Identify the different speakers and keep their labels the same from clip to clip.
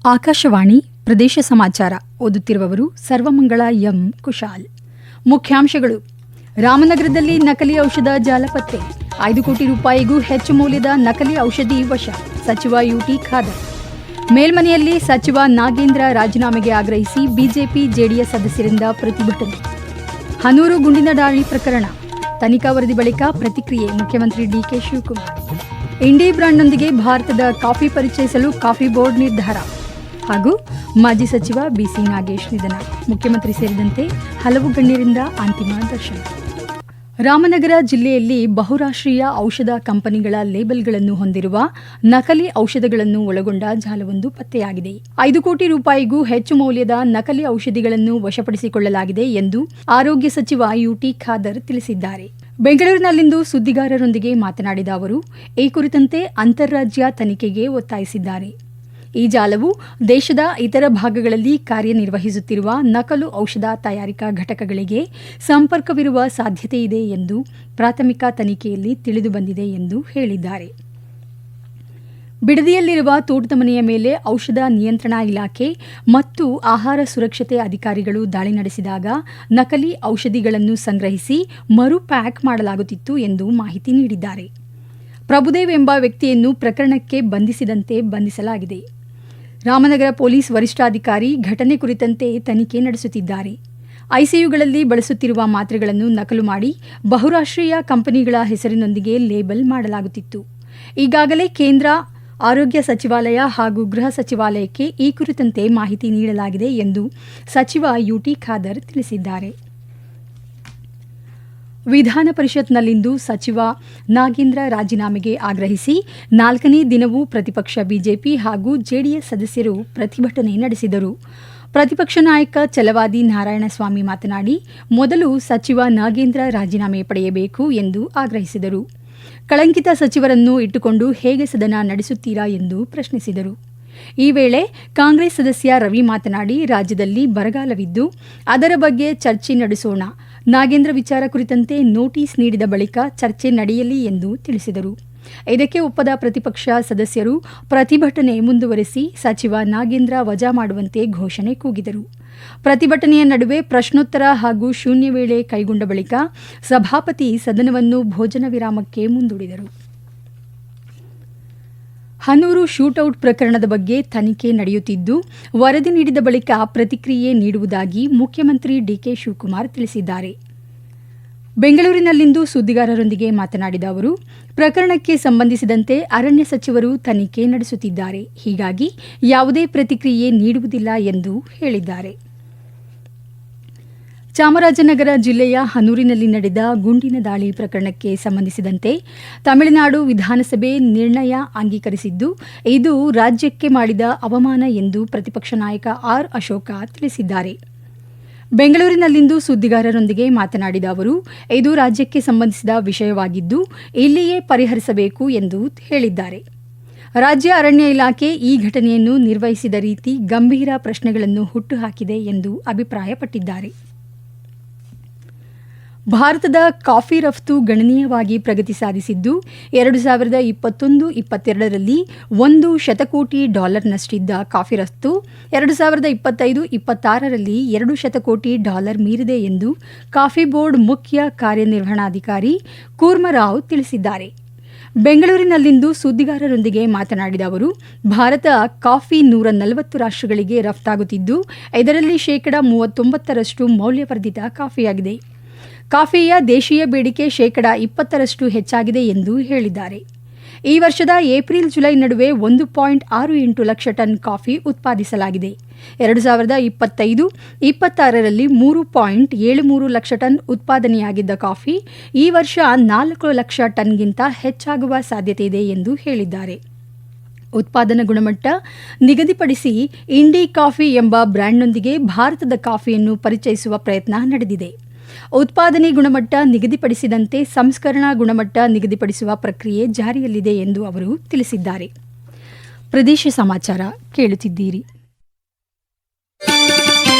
Speaker 1: ಆಕಾಶವಾಣಿ ಪ್ರದೇಶ ಸಮಾಚಾರ ಓದುತ್ತಿರುವವರು ಸರ್ವಮಂಗಳ ಎಂ ಕುಶಾಲ್. ಮುಖ್ಯಾಂಶಗಳು: ರಾಮನಗರದಲ್ಲಿ ನಕಲಿ ಔಷಧ ಜಾಲ ಪತ್ತೆ, 5 ಕೋಟಿ ರೂಪಾಯಿಗೂ ಹೆಚ್ಚು ಮೌಲ್ಯದ ನಕಲಿ ಔಷಧಿ ವಶ, ಸಚಿವ ಯುಟಿ ಖಾದರ್. ಮೇಲ್ಮನೆಯಲ್ಲಿ ಸಚಿವ ನಾಗೇಂದ್ರ ರಾಜೀನಾಮೆಗೆ ಆಗ್ರಹಿಸಿ ಬಿಜೆಪಿ ಜೆಡಿಎಸ್ ಸದಸ್ಯರಿಂದ ಪ್ರತಿಭಟನೆ. ಹನೂರು ಗುಂಡಿನ ದಾಳಿ ಪ್ರಕರಣ ತನಿಖಾ ವರದಿ ಬಳಿಕ ಪ್ರತಿಕ್ರಿಯೆ ಮುಖ್ಯಮಂತ್ರಿ ಡಿಕೆ ಶಿವಕುಮಾರ್. ಇಂಡಿ ಬ್ರಾಂಡ್ನೊಂದಿಗೆ ಭಾರತದ ಕಾಫಿ ಪರಿಚಯಿಸಲು ಕಾಫಿ ಬೋರ್ಡ್ ನಿರ್ಧಾರ ಹಾಗೂ ಮಾಜಿ ಸಚಿವ ಬಿಸಿ ನಾಗೇಶ್ ನಿಧನ. ಮುಖ್ಯಮಂತ್ರಿ ಸೇರಿದಂತೆ ಹಲವು ಗಣ್ಯರಿಂದ ಅಂತಿಮ ದರ್ಶನ. ರಾಮನಗರ ಜಿಲ್ಲೆಯಲ್ಲಿ ಬಹುರಾಷ್ಟ್ರೀಯ ಔಷಧ ಕಂಪನಿಗಳ ಲೇಬಲ್ಗಳನ್ನು ಹೊಂದಿರುವ ನಕಲಿ ಔಷಧಗಳನ್ನು ಒಳಗೊಂಡ ಜಾಲವೊಂದು ಪತ್ತೆಯಾಗಿದೆ. 5 ಕೋಟಿ ರೂಪಾಯಿಗೂ ಹೆಚ್ಚು ಮೌಲ್ಯದ ನಕಲಿ ಔಷಧಿಗಳನ್ನು ವಶಪಡಿಸಿಕೊಳ್ಳಲಾಗಿದೆ ಎಂದು ಆರೋಗ್ಯ ಸಚಿವ ಯುಟಿ ಖಾದರ್ ತಿಳಿಸಿದ್ದಾರೆ. ಬೆಂಗಳೂರಿನಲ್ಲಿಂದು ಸುದ್ದಿಗಾರರೊಂದಿಗೆ ಮಾತನಾಡಿದ ಅವರು, ಈ ಕುರಿತಂತೆ ಅಂತಾರಾಜ್ಯ ತನಿಖೆಗೆ ಒತ್ತಾಯಿಸಿದ್ದಾರೆ. ಈ ಜಾಲವು ದೇಶದ ಇತರ ಭಾಗಗಳಲ್ಲಿ ಕಾರ್ಯನಿರ್ವಹಿಸುತ್ತಿರುವ ನಕಲು ಔಷಧ ತಯಾರಿಕಾ ಘಟಕಗಳಿಗೆ ಸಂಪರ್ಕವಿರುವ ಸಾಧ್ಯತೆಯಿದೆ ಎಂದು ಪ್ರಾಥಮಿಕ ತನಿಖೆಯಲ್ಲಿ ತಿಳಿದುಬಂದಿದೆ ಎಂದು ಹೇಳಿದ್ದಾರೆ. ಬಿಡದಿಯಲ್ಲಿರುವ ತೋಟದ ಮನೆಯ ಮೇಲೆ ಔಷಧ ನಿಯಂತ್ರಣ ಇಲಾಖೆ ಮತ್ತು ಆಹಾರ ಸುರಕ್ಷತೆ ಅಧಿಕಾರಿಗಳು ದಾಳಿ ನಡೆಸಿದಾಗ ನಕಲಿ ಔಷಧಿಗಳನ್ನು ಸಂಗ್ರಹಿಸಿ ಮರು ಪ್ಯಾಕ್ ಮಾಡಲಾಗುತ್ತಿತ್ತು ಎಂದು ಮಾಹಿತಿ ನೀಡಿದ್ದಾರೆ. ಪ್ರಭುದೇವ್ ಎಂಬ ವ್ಯಕ್ತಿಯನ್ನು ಪ್ರಕರಣಕ್ಕೆ ಬಂಧಿಸಲಾಗಿದೆ. ರಾಮನಗರ ಪೊಲೀಸ್ ವರಿಷ್ಠಾಧಿಕಾರಿ ಘಟನೆ ಕುರಿತಂತೆ ತನಿಖೆ ನಡೆಸುತ್ತಿದ್ದಾರೆ. ಐಸಿಯುಗಳಲ್ಲಿ ಬಳಸುತ್ತಿರುವ ಮಾತ್ರೆಗಳನ್ನು ನಕಲು ಮಾಡಿ ಬಹುರಾಷ್ಟ್ರೀಯ ಕಂಪನಿಗಳ ಹೆಸರಿನೊಂದಿಗೆ ಲೇಬಲ್ ಮಾಡಲಾಗುತ್ತಿತ್ತು. ಈಗಾಗಲೇ ಕೇಂದ್ರ ಆರೋಗ್ಯ ಸಚಿವಾಲಯ ಹಾಗೂ ಗೃಹ ಸಚಿವಾಲಯಕ್ಕೆ ಈ ಕುರಿತಂತೆ ಮಾಹಿತಿ ನೀಡಲಾಗಿದೆ ಎಂದು ಸಚಿವ ಯುಟಿ ಖಾದರ್ ತಿಳಿಸಿದ್ದಾರೆ. ವಿಧಾನ ಪರಿಷತ್ನಲ್ಲಿಂದು ಸಚಿವ ನಾಗೇಂದ್ರ ರಾಜೀನಾಮೆಗೆ ಆಗ್ರಹಿಸಿ 4ನೇ ದಿನವೂ ಪ್ರತಿಪಕ್ಷ ಬಿಜೆಪಿ ಹಾಗೂ ಜೆಡಿಎಸ್ ಸದಸ್ಯರು ಪ್ರತಿಭಟನೆ ನಡೆಸಿದರು. ಪ್ರತಿಪಕ್ಷ ನಾಯಕ ಛಲವಾದಿ ನಾರಾಯಣಸ್ವಾಮಿ ಮಾತನಾಡಿ, ಮೊದಲು ಸಚಿವ ನಾಗೇಂದ್ರ ರಾಜೀನಾಮೆ ಪಡೆಯಬೇಕು ಎಂದು ಆಗ್ರಹಿಸಿದರು. ಕಳಂಕಿತ ಸಚಿವರನ್ನು ಇಟ್ಟುಕೊಂಡು ಹೇಗೆ ಸದನ ನಡೆಸುತ್ತೀರಾ ಎಂದು ಪ್ರಶ್ನಿಸಿದರು. ಈ ವೇಳೆ ಕಾಂಗ್ರೆಸ್ ಸದಸ್ಯ ರವಿ ಮಾತನಾಡಿ, ರಾಜ್ಯದಲ್ಲಿ ಬರಗಾಲವಿದ್ದು ಅದರ ಬಗ್ಗೆ ಚರ್ಚೆ ನಡೆಸೋಣ. ನಾಗೇಂದ್ರ ವಿಚಾರ ಕುರಿತಂತೆ ನೋಟಿಸ್ ನೀಡಿದ ಬಳಿಕ ಚರ್ಚೆ ನಡೆಯಲಿ ಎಂದು ತಿಳಿಸಿದರು. ಇದಕ್ಕೆ ಒಪ್ಪದ ಪ್ರತಿಪಕ್ಷ ಸದಸ್ಯರು ಪ್ರತಿಭಟನೆ ಮುಂದುವರೆಸಿ ಸಚಿವ ನಾಗೇಂದ್ರ ವಜಾ ಮಾಡುವಂತೆ ಘೋಷಣೆ ಕೂಗಿದರು. ಪ್ರತಿಭಟನೆಯ ನಡುವೆ ಪ್ರಶ್ನೋತ್ತರ ಹಾಗೂ ಶೂನ್ಯ ವೇಳೆ ಕೈಗೊಂಡ ಬಳಿಕ ಸಭಾಪತಿ ಸದನವನ್ನು ಭೋಜನ ವಿರಾಮಕ್ಕೆ ಮುಂದೂಡಿದರು. ಹನೂರು ಶೂಟೌಟ್ ಪ್ರಕರಣದ ಬಗ್ಗೆ ತನಿಖೆ ನಡೆಯುತ್ತಿದ್ದು, ವರದಿ ನೀಡಿದ ಬಳಿಕ ಪ್ರತಿಕ್ರಿಯೆ ನೀಡುವುದಾಗಿ ಮುಖ್ಯಮಂತ್ರಿ ಡಿಕೆ ಶಿವಕುಮಾರ್ ತಿಳಿಸಿದ್ದಾರೆ. ಬೆಂಗಳೂರಿನಲ್ಲಿಂದು ಸುದ್ದಿಗಾರರೊಂದಿಗೆ ಮಾತನಾಡಿದ ಅವರು, ಪ್ರಕರಣಕ್ಕೆ ಸಂಬಂಧಿಸಿದಂತೆ ಅರಣ್ಯ ಸಚಿವರು ತನಿಖೆ ನಡೆಸುತ್ತಿದ್ದಾರೆ. ಹೀಗಾಗಿ ಯಾವುದೇ ಪ್ರತಿಕ್ರಿಯೆ ನೀಡುವುದಿಲ್ಲ ಎಂದು ಹೇಳಿದ್ದಾರೆ. ಚಾಮರಾಜನಗರ ಜಿಲ್ಲೆಯ ಹನೂರಿನಲ್ಲಿ ನಡೆದ ಗುಂಡಿನ ದಾಳಿ ಪ್ರಕರಣಕ್ಕೆ ಸಂಬಂಧಿಸಿದಂತೆ ತಮಿಳುನಾಡು ವಿಧಾನಸಭೆ ನಿರ್ಣಯ ಅಂಗೀಕರಿಸಿದ್ದು, ಇದು ರಾಜ್ಯಕ್ಕೆ ಮಾಡಿದ ಅವಮಾನ ಎಂದು ಪ್ರತಿಪಕ್ಷ ನಾಯಕ ಆರ್ ಅಶೋಕ ತಿಳಿಸಿದ್ದಾರೆ. ಬೆಂಗಳೂರಿನಲ್ಲಿಂದು ಸುದ್ದಿಗಾರರೊಂದಿಗೆ ಮಾತನಾಡಿದ ಅವರು, ಇದು ರಾಜ್ಯಕ್ಕೆ ಸಂಬಂಧಿಸಿದ ವಿಷಯವಾಗಿದ್ದು ಇಲ್ಲಿಯೇ ಪರಿಹರಿಸಬೇಕು ಎಂದು ಹೇಳಿದ್ದಾರೆ. ರಾಜ್ಯ ಅರಣ್ಯ ಇಲಾಖೆ ಈ ಘಟನೆಯನ್ನು ನಿರ್ವಹಿಸಿದ ರೀತಿ ಗಂಭೀರ ಪ್ರಶ್ನೆಗಳನ್ನು ಹುಟ್ಟುಹಾಕಿದೆ ಎಂದು ಅಭಿಪ್ರಾಯಪಟ್ಟಿದ್ದಾರೆ. ಭಾರತದ ಕಾಫಿ ರಫ್ತು ಗಣನೀಯವಾಗಿ ಪ್ರಗತಿ ಸಾಧಿಸಿದ್ದು, 2021-22ರಲ್ಲಿ $1 ಶತಕೋಟಿ ನಷ್ಟಿದ್ದ ಕಾಫಿ ರಫ್ತು 2025-26ರಲ್ಲಿ $2 ಶತಕೋಟಿ ಮೀರಿದೆ ಎಂದು ಕಾಫಿ ಬೋರ್ಡ್ ಮುಖ್ಯ ಕಾರ್ಯನಿರ್ವಹಣಾಧಿಕಾರಿ ಕೂರ್ಮರಾವ್ ತಿಳಿಸಿದ್ದಾರೆ. ಬೆಂಗಳೂರಿನಲ್ಲಿಂದು ಸುದ್ದಿಗಾರರೊಂದಿಗೆ ಮಾತನಾಡಿದ ಅವರು, ಭಾರತ ಕಾಫಿ 140 ರಾಷ್ಟ್ರಗಳಿಗೆ ರಫ್ತಾಗುತ್ತಿದ್ದು, ಇದರಲ್ಲಿ 39% ಮೌಲ್ಯವರ್ಧಿತ ಕಾಫಿಯಾಗಿದೆ. ಕಾಫಿಯ ದೇಶೀಯ ಬೇಡಿಕೆ 20% ಹೆಚ್ಚಾಗಿದೆ ಎಂದು ಹೇಳಿದ್ದಾರೆ. ಈ ವರ್ಷದ ಏಪ್ರಿಲ್-ಜುಲೈ ನಡುವೆ 1.68 ಲಕ್ಷ ಟನ್ ಕಾಫಿ ಉತ್ಪಾದಿಸಲಾಗಿದೆ. 2025-26ರಲ್ಲಿ 3.73 ಲಕ್ಷ ಟನ್ ಉತ್ಪಾದನೆಯಾಗಿದ್ದ ಕಾಫಿ ಈ ವರ್ಷ 4 ಲಕ್ಷ ಟನ್ಗಿಂತ ಹೆಚ್ಚಾಗುವ ಸಾಧ್ಯತೆಯಿದೆ ಎಂದು ಹೇಳಿದ್ದಾರೆ. ಉತ್ಪಾದನಾ ಗುಣಮಟ್ಟ ನಿಗದಿಪಡಿಸಿ ಇಂಡಿ ಕಾಫಿ ಎಂಬ ಬ್ರ್ಯಾಂಡ್ನೊಂದಿಗೆ ಭಾರತದ ಕಾಫಿಯನ್ನು ಪರಿಚಯಿಸುವ ಪ್ರಯತ್ನ ನಡೆದಿದೆ. ಉತ್ಪಾದನೆ ಗುಣಮಟ್ಟ ನಿಗದಿಪಡಿಸಿದಂತೆ ಸಂಸ್ಕರಣಾ ಗುಣಮಟ್ಟ ನಿಗದಿಪಡಿಸುವ ಪ್ರಕ್ರಿಯೆ ಜಾರಿಯಲ್ಲಿದೆ ಎಂದು ಅವರು ತಿಳಿಸಿದ್ದಾರೆ. ಪ್ರದೇಶ ಸಮಾಚಾರ ಕೇಳುತ್ತಿದ್ದೀರಿ.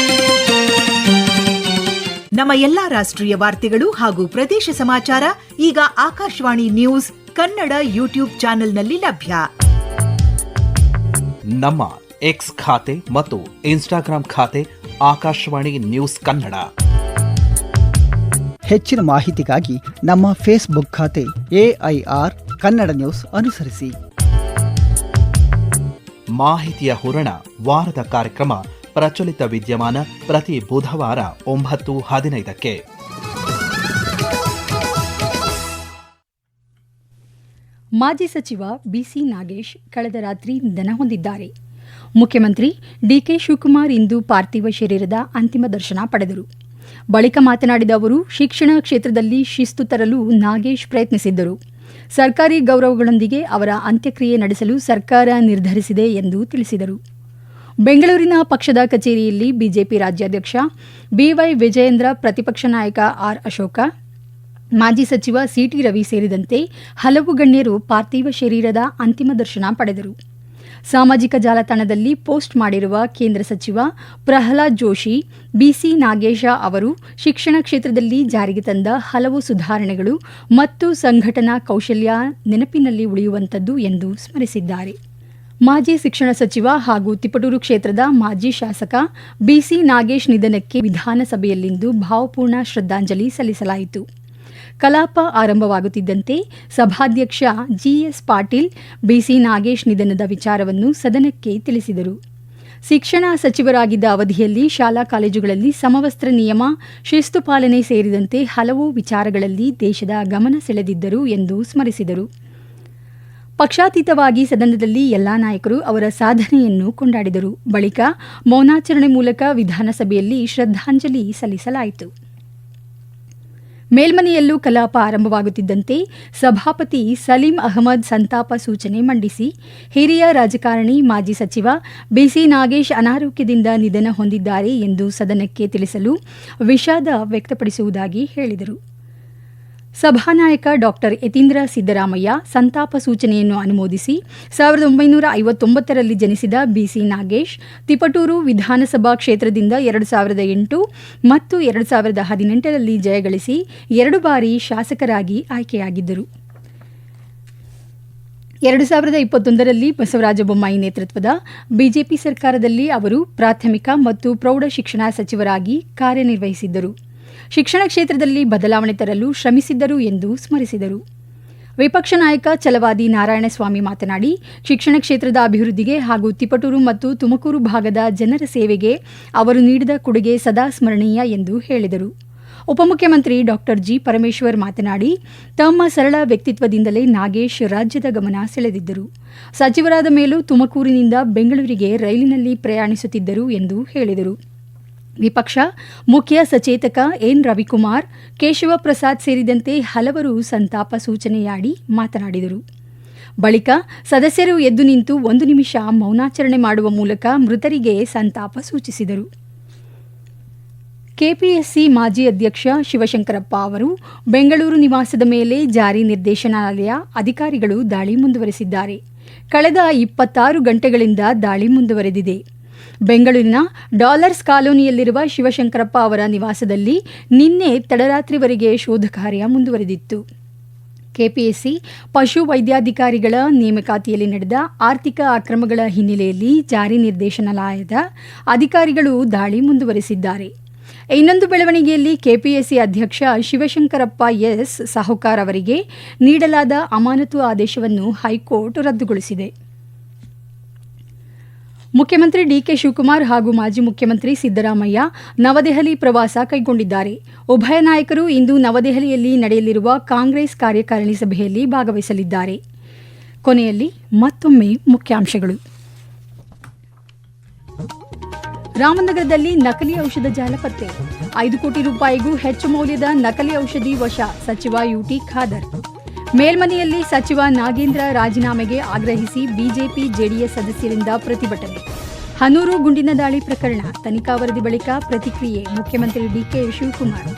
Speaker 2: ನಮ್ಮ ಎಲ್ಲಾ ರಾಷ್ಟ್ರೀಯ ವಾರ್ತೆಗಳು ಹಾಗೂ ಪ್ರದೇಶ ಸಮಾಚಾರ ಈಗ ಆಕಾಶವಾಣಿ ನ್ಯೂಸ್ ಕನ್ನಡ ಯೂಟ್ಯೂಬ್ ಚಾನೆಲ್ನಲ್ಲಿ ಲಭ್ಯ.
Speaker 3: ನಮ್ಮ ಎಕ್ಸ್ ಖಾತೆ ಮತ್ತು ಇನ್ಸ್ಟಾಗ್ರಾಂ ಖಾತೆ ಆಕಾಶವಾಣಿ ನ್ಯೂಸ್ ಕನ್ನಡ.
Speaker 4: ಹೆಚ್ಚಿನ ಮಾಹಿತಿಗಾಗಿ ನಮ್ಮ ಫೇಸ್ಬುಕ್ ಖಾತೆ AIR ಕನ್ನಡ ನ್ಯೂಸ್ ಅನುಸರಿಸಿ.
Speaker 3: ಮಾಹಿತಿಯ ಹೂರಣ ವಾರದ ಕಾರ್ಯಕ್ರಮ ಪ್ರಚಲಿತ ವಿದ್ಯಮಾನ ಪ್ರತಿ ಬುಧವಾರ 9:15.
Speaker 1: ಮಾಜಿ ಸಚಿವ BC ನಾಗೇಶ್ ಕಳೆದ ರಾತ್ರಿ ನಿಧನ ಹೊಂದಿದ್ದಾರೆ. ಮುಖ್ಯಮಂತ್ರಿ DK ಶಿವಕುಮಾರ್ ಇಂದು ಪಾರ್ಥಿವ ಶರೀರದ ಅಂತಿಮ ದರ್ಶನ ಪಡೆದರು. ಬಳಿಕ ಮಾತನಾಡಿದ ಅವರು, ಶಿಕ್ಷಣ ಕ್ಷೇತ್ರದಲ್ಲಿ ಶಿಸ್ತು ತರಲು ನಾಗೇಶ್ ಪ್ರಯತ್ನಿಸಿದ್ದರು. ಸರ್ಕಾರಿ ಗೌರವಗಳೊಂದಿಗೆ ಅವರ ಅಂತ್ಯಕ್ರಿಯೆ ನಡೆಸಲು ಸರ್ಕಾರ ನಿರ್ಧರಿಸಿದೆ ಎಂದು ತಿಳಿಸಿದರು. ಬೆಂಗಳೂರಿನ ಪಕ್ಷದ ಕಚೇರಿಯಲ್ಲಿ ಬಿಜೆಪಿ ರಾಜ್ಯಾಧ್ಯಕ್ಷ BY ವಿಜಯೇಂದ್ರ, ಪ್ರತಿಪಕ್ಷ ನಾಯಕ R ಅಶೋಕ, ಮಾಜಿ ಸಚಿವ CT ರವಿ ಸೇರಿದಂತೆ ಹಲವು ಗಣ್ಯರು ಪಾರ್ಥಿವ ಶರೀರದ ಅಂತಿಮ ದರ್ಶನ ಪಡೆದರು. ಸಾಮಾಜಿಕ ಜಾಲತಾಣದಲ್ಲಿ ಪೋಸ್ಟ್ ಮಾಡಿರುವ ಕೇಂದ್ರ ಸಚಿವ ಪ್ರಹ್ಲಾದ್ ಜೋಶಿ, BC ನಾಗೇಶ ಅವರು ಶಿಕ್ಷಣ ಕ್ಷೇತ್ರದಲ್ಲಿ ಜಾರಿಗೆ ತಂದ ಹಲವು ಸುಧಾರಣೆಗಳು ಮತ್ತು ಸಂಘಟನಾ ಕೌಶಲ್ಯ ನೆನಪಿನಲ್ಲಿ ಉಳಿಯುವಂಥದ್ದು ಎಂದು ಸ್ಮರಿಸಿದ್ದಾರೆ. ಮಾಜಿ ಶಿಕ್ಷಣ ಸಚಿವ ಹಾಗೂ ತಿಪಟೂರು ಕ್ಷೇತ್ರದ ಮಾಜಿ ಶಾಸಕ BC ನಾಗೇಶ್ ನಿಧನಕ್ಕೆ ವಿಧಾನಸಭೆಯಲ್ಲಿಂದು ಭಾವಪೂರ್ಣ ಶ್ರದ್ಧಾಂಜಲಿ ಸಲ್ಲಿಸಲಾಯಿತು. ಕಲಾಪ ಆರಂಭವಾಗುತ್ತಿದ್ದಂತೆ ಸಭಾಧ್ಯಕ್ಷ GS ಪಾಟೀಲ್ BC ನಾಗೇಶ್ ನಿಧನದ ವಿಚಾರವನ್ನು ಸದನಕ್ಕೆ ತಿಳಿಸಿದರು. ಶಿಕ್ಷಣ ಸಚಿವರಾಗಿದ್ದ ಅವಧಿಯಲ್ಲಿ ಶಾಲಾ ಕಾಲೇಜುಗಳಲ್ಲಿ ಸಮವಸ್ತ್ರ ನಿಯಮ, ಶಿಸ್ತು ಪಾಲನೆ ಸೇರಿದಂತೆ ಹಲವು ವಿಚಾರಗಳಲ್ಲಿ ದೇಶದ ಗಮನ ಸೆಳೆದಿದ್ದರು ಎಂದು ಸ್ಮರಿಸಿದರು. ಪಕ್ಷಾತೀತವಾಗಿ ಸದನದಲ್ಲಿ ಎಲ್ಲಾ ನಾಯಕರು ಅವರ ಸಾಧನೆಯನ್ನು ಕೊಂಡಾಡಿದರು. ಬಳಿಕ ಮೌನಾಚರಣೆ ಮೂಲಕ ವಿಧಾನಸಭೆಯಲ್ಲಿ ಶ್ರದ್ಧಾಂಜಲಿ ಸಲ್ಲಿಸಲಾಯಿತು. ಮೇಲ್ಮನೆಯಲ್ಲೂ ಕಲಾಪ ಆರಂಭವಾಗುತ್ತಿದ್ದಂತೆ ಸಭಾಪತಿ ಸಲೀಂ ಅಹಮದ್ ಸಂತಾಪ ಸೂಚನೆ ಮಂಡಿಸಿ, ಹಿರಿಯ ರಾಜಕಾರಣಿ ಮಾಜಿ ಸಚಿವ BC ನಾಗೇಶ್ ಅನಾರೋಗ್ಯದಿಂದ ನಿಧನ ಹೊಂದಿದ್ದಾರೆ ಎಂದು ಸದನಕ್ಕೆ ತಿಳಿಸಲು ವಿಷಾದ ವ್ಯಕ್ತಪಡಿಸುವುದಾಗಿ ಹೇಳಿದರು. ಸಭಾನಾಯಕ ಡಾಕ್ಟರ್ ಯತೀಂದ್ರ ಸಿದ್ದರಾಮಯ್ಯ ಸಂತಾಪ ಸೂಚನೆಯನ್ನು ಅನುಮೋದಿಸಿ 1959ರಲ್ಲಿ ಜನಿಸಿದ BC ನಾಗೇಶ್ ತಿಪಟೂರು ವಿಧಾನಸಭಾ ಕ್ಷೇತ್ರದಿಂದ 2008 ಮತ್ತು 2018ರಲ್ಲಿ ಜಯಗಳಿಸಿ 2 ಬಾರಿ ಶಾಸಕರಾಗಿ ಆಯ್ಕೆಯಾಗಿದ್ದರು. 2021ರಲ್ಲಿ ಬಸವರಾಜ ಬೊಮ್ಮಾಯಿ ನೇತೃತ್ವದ ಬಿಜೆಪಿ ಸರ್ಕಾರದಲ್ಲಿ ಅವರು ಪ್ರಾಥಮಿಕ ಮತ್ತು ಪ್ರೌಢ ಶಿಕ್ಷಣ ಸಚಿವರಾಗಿ ಕಾರ್ಯನಿರ್ವಹಿಸಿದ್ದರು. ಶಿಕ್ಷಣ ಕ್ಷೇತ್ರದಲ್ಲಿ ಬದಲಾವಣೆ ತರಲು ಶ್ರಮಿಸಿದ್ದರು ಎಂದು ಸ್ಮರಿಸಿದರು. ವಿಪಕ್ಷ ನಾಯಕ ಛಲವಾದಿ ನಾರಾಯಣಸ್ವಾಮಿ ಮಾತನಾಡಿ, ಶಿಕ್ಷಣ ಕ್ಷೇತ್ರದ ಅಭಿವೃದ್ಧಿಗೆ ಹಾಗೂ ತಿಪಟೂರು ಮತ್ತು ತುಮಕೂರು ಭಾಗದ ಜನರ ಸೇವೆಗೆ ಅವರು ನೀಡಿದ ಕೊಡುಗೆ ಸದಾ ಸ್ಮರಣೀಯ ಎಂದು ಹೇಳಿದರು. ಉಪಮುಖ್ಯಮಂತ್ರಿ ಡಾಕ್ಟರ್ G. ಪರಮೇಶ್ವರ್ ಮಾತನಾಡಿ, ತಮ್ಮ ಸರಳ ವ್ಯಕ್ತಿತ್ವದಿಂದಲೇ ನಾಗೇಶ್ ರಾಜ್ಯದ ಗಮನ ಸೆಳೆದಿದ್ದರು. ಸಚಿವರಾದ ಮೇಲೂ ತುಮಕೂರಿನಿಂದ ಬೆಂಗಳೂರಿಗೆ ರೈಲಿನಲ್ಲಿ ಪ್ರಯಾಣಿಸುತ್ತಿದ್ದರು ಎಂದು ಹೇಳಿದರು. ವಿಪಕ್ಷ ಮುಖ್ಯ ಸಚೇತಕ N. ರವಿಕುಮಾರ್, ಕೇಶವ ಪ್ರಸಾದ್ ಸೇರಿದಂತೆ ಹಲವರು ಸಂತಾಪ ಸೂಚನೆಯಾಡಿ ಮಾತನಾಡಿದರು. ಬಳಿಕ ಸದಸ್ಯರು ಎದ್ದು ನಿಂತು 1 ನಿಮಿಷ ಮೌನಾಚರಣೆ ಮಾಡುವ ಮೂಲಕ ಮೃತರಿಗೆ ಸಂತಾಪ ಸೂಚಿಸಿದರು. ಕೆಪಿಎಸ್ಸಿ ಮಾಜಿ ಅಧ್ಯಕ್ಷ ಶಿವಶಂಕರಪ್ಪ ಅವರು ಬೆಂಗಳೂರು ನಿವಾಸದ ಮೇಲೆ ಜಾರಿ ನಿರ್ದೇಶನಾಲಯ ಅಧಿಕಾರಿಗಳು ದಾಳಿ ಮುಂದುವರೆಸಿದ್ದಾರೆ. ಕಳೆದ 26 ಗಂಟೆಗಳಿಂದ ದಾಳಿ ಮುಂದುವರೆದಿದೆ. ಬೆಂಗಳೂರಿನ ಡಾಲರ್ಸ್ ಕಾಲೋನಿಯಲ್ಲಿರುವ ಶಿವಶಂಕರಪ್ಪ ಅವರ ನಿವಾಸದಲ್ಲಿ ನಿನ್ನೆ ತಡರಾತ್ರಿವರೆಗೆ ಶೋಧ ಕಾರ್ಯ ಮುಂದುವರೆದಿತ್ತು. ಕೆಪಿಎಸ್ಸಿ ಪಶು ವೈದ್ಯಾಧಿಕಾರಿಗಳ ನೇಮಕಾತಿಯಲ್ಲಿ ನಡೆದ ಆರ್ಥಿಕ ಅಕ್ರಮಗಳ ಹಿನ್ನೆಲೆಯಲ್ಲಿ ಜಾರಿ ನಿರ್ದೇಶನಾಲಯದ ಅಧಿಕಾರಿಗಳು ದಾಳಿ ಮುಂದುವರೆಸಿದ್ದಾರೆ. ಇನ್ನೊಂದು ಬೆಳವಣಿಗೆಯಲ್ಲಿ ಕೆಪಿಎಸ್ಸಿ ಅಧ್ಯಕ್ಷ ಶಿವಶಂಕರಪ್ಪ ಎಸ್ ಸಾಹುಕಾರ್ ಅವರಿಗೆ ನೀಡಲಾದ ಅಮಾನತು ಆದೇಶವನ್ನು ಹೈಕೋರ್ಟ್ ರದ್ದುಗೊಳಿಸಿದೆ. ಮುಖ್ಯಮಂತ್ರಿ DK ಶಿವಕುಮಾರ್ ಹಾಗೂ ಮಾಜಿ ಮುಖ್ಯಮಂತ್ರಿ ಸಿದ್ದರಾಮಯ್ಯ ನವದೆಹಲಿ ಪ್ರವಾಸ ಕೈಗೊಂಡಿದ್ದಾರೆ. ಉಭಯ ನಾಯಕರು ಇಂದು ನವದೆಹಲಿಯಲ್ಲಿ ನಡೆಯಲಿರುವ ಕಾಂಗ್ರೆಸ್ ಕಾರ್ಯಕಾರಿಣಿ ಸಭೆಯಲ್ಲಿ ಭಾಗವಹಿಸಲಿದ್ದಾರೆ. ಕೊನೆಯಲ್ಲಿ ಮತ್ತೊಮ್ಮೆ ಮುಖ್ಯಾಂಶಗಳು. ರಾಮನಗರದಲ್ಲಿ ನಕಲಿ ಔಷಧ ಜಾಲ ಪತ್ತೆ, 5 ಕೋಟಿ ರೂಪಾಯಿಗೂ ಹೆಚ್ಚು ಮೌಲ್ಯದ ನಕಲಿ ಔಷಧಿ ವಶ, ಸಚಿವ UT ಖಾದರ್. ಮೇಲ್ಮನೆಯಲ್ಲಿ ಸಚಿವ ನಾಗೇಂದ್ರ ರಾಜೀನಾಮೆಗೆ ಆಗ್ರಹಿಸಿ ಬಿಜೆಪಿ ಜೆಡಿಎಸ್ ಸದಸ್ಯರಿಂದ ಪ್ರತಿಭಟನೆ. ಹನೂರು ಗುಂಡಿನ ದಾಳಿ ಪ್ರಕರಣ ತನಿಖಾ ವರದಿ ಬಳಿಕ ಪ್ರತಿಕ್ರಿಯೆ, ಮುಖ್ಯಮಂತ್ರಿ DK ಶಿವಕುಮಾರ್.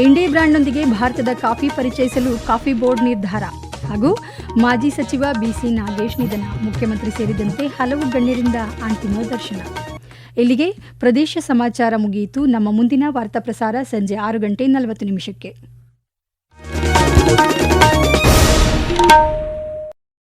Speaker 1: ಇಂಡಿ ಬ್ರ್ಯಾಂಡ್ನೊಂದಿಗೆ ಭಾರತದ ಕಾಫಿ ಪರಿಚಯಿಸಲು ಕಾಫಿ ಬೋರ್ಡ್ ನಿರ್ಧಾರ. ಹಾಗೂ ಮಾಜಿ ಸಚಿವ BC ನಾಗೇಶ್ ನಿಧನ, ಮುಖ್ಯಮಂತ್ರಿ ಸೇರಿದಂತೆ ಹಲವು ಗಣ್ಯರಿಂದ ಅಂತಿಮ ದರ್ಶನ. ಇಲ್ಲಿಗೆ ಪ್ರದೇಶ ಸಮಾಚಾರ ಮುಗಿಯಿತು. ನಮ್ಮ ಮುಂದಿನ ವಾರ್ತಾ ಪ್ರಸಾರ ಸಂಜೆ 6:40 ನಿಮಿಷಕ್ಕೆ.